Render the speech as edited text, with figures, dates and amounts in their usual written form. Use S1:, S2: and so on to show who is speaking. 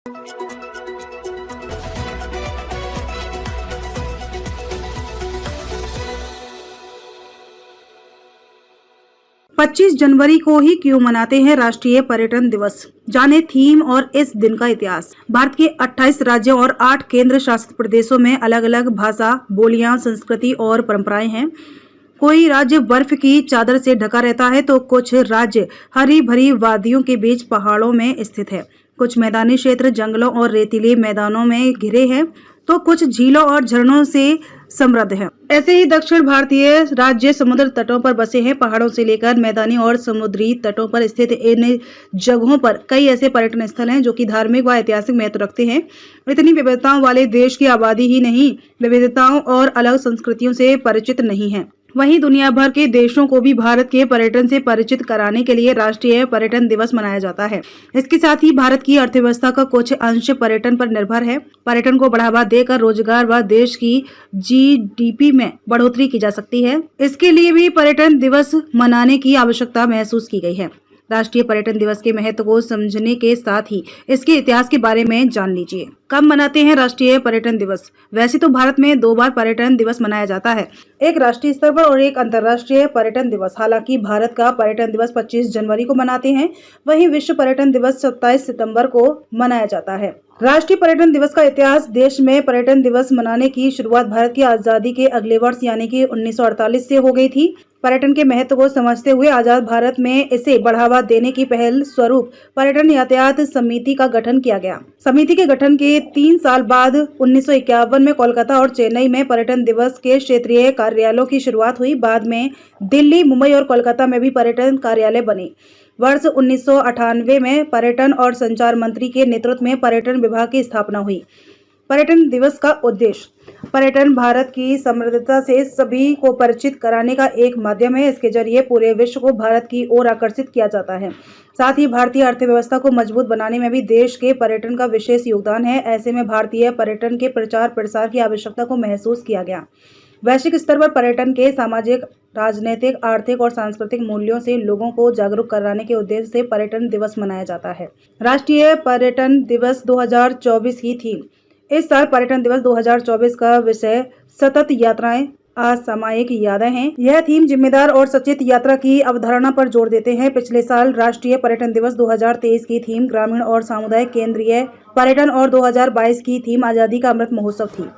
S1: 25 जनवरी को ही क्यों मनाते हैं राष्ट्रीय पर्यटन दिवस? जाने थीम और इस दिन का इतिहास। भारत के 28 राज्यों और 8 केंद्र शासित प्रदेशों में अलग अलग भाषा, बोलियां, संस्कृति और परंपराएं हैं। कोई राज्य बर्फ की चादर से ढका रहता है तो कुछ राज्य हरी भरी वादियों के बीच पहाड़ों में स्थित है। कुछ मैदानी क्षेत्र जंगलों और रेतीले मैदानों में घिरे हैं तो कुछ झीलों और झरनों से समृद्ध है। ऐसे ही दक्षिण भारतीय राज्य समुद्र तटों पर बसे हैं। पहाड़ों से लेकर मैदानी और समुद्री तटों पर स्थित इन जगहों पर कई ऐसे पर्यटन स्थल हैं जो कि धार्मिक व ऐतिहासिक महत्व रखते हैं। इतनी विविधताओं वाले देश की आबादी ही नहीं, विविधताओं और अलग संस्कृतियों से परिचित नहीं है। वहीं दुनिया भर के देशों को भी भारत के पर्यटन से परिचित कराने के लिए राष्ट्रीय पर्यटन दिवस मनाया जाता है। इसके साथ ही भारत की अर्थव्यवस्था का कुछ अंश पर्यटन पर निर्भर है। पर्यटन को बढ़ावा देकर रोजगार व देश की जीडीपी में बढ़ोतरी की जा सकती है। इसके लिए भी पर्यटन दिवस मनाने की आवश्यकता महसूस की गई है। राष्ट्रीय पर्यटन दिवस के महत्व को समझने के साथ ही इसके इतिहास के बारे में जान लीजिए। कब मनाते हैं राष्ट्रीय पर्यटन दिवस? वैसे तो भारत में 2 बार पर्यटन दिवस मनाया जाता है, एक राष्ट्रीय स्तर पर और एक अंतर्राष्ट्रीय पर्यटन दिवस। हालांकि भारत का पर्यटन दिवस 25 जनवरी को मनाते हैं, वहीं विश्व पर्यटन दिवस 27 सितंबर को मनाया जाता है। राष्ट्रीय पर्यटन दिवस का इतिहास। देश में पर्यटन दिवस मनाने की शुरुआत भारत की आजादी के अगले वर्ष यानी कि 1948 से हो गई थी। पर्यटन के महत्व को समझते हुए आजाद भारत में इसे बढ़ावा देने की पहल स्वरूप पर्यटन यातायात समिति का गठन किया गया। समिति के गठन के 3 साल बाद 1951 में कोलकाता और चेन्नई में पर्यटन दिवस के क्षेत्रीय कार्यालयों की शुरुआत हुई। बाद में दिल्ली, मुंबई और कोलकाता में भी पर्यटन कार्यालय बने। वर्ष 1998 में पर्यटन और संचार मंत्री के नेतृत्व में पर्यटन विभाग की स्थापना हुई। पर्यटन दिवस का उद्देश्य पर्यटन भारत की समृद्धता से सभी को परिचित कराने का एक माध्यम है। इसके जरिए पूरे विश्व को भारत की ओर आकर्षित किया जाता है। साथ ही भारतीय अर्थव्यवस्था को मजबूत बनाने में भी देश के पर्यटन का विशेष योगदान है। ऐसे में भारतीय पर्यटन के प्रचार प्रसार की आवश्यकता को महसूस किया गया। वैश्विक स्तर पर पर्यटन के सामाजिक, राजनीतिक, आर्थिक और सांस्कृतिक मूल्यों से लोगों को जागरूक कराने के उद्देश्य से पर्यटन दिवस मनाया जाता है। राष्ट्रीय पर्यटन दिवस 2024 की थीम। इस साल पर्यटन दिवस 2024 का विषय सतत यात्राएं, असामयिक यादें हैं। यह थीम जिम्मेदार और सचेत यात्रा की अवधारणा पर जोर देते हैं। पिछले साल राष्ट्रीय पर्यटन दिवस 2023 की थीम ग्रामीण और सामुदायिक केंद्रीय पर्यटन और 2022 की थीम आजादी का अमृत महोत्सव थी।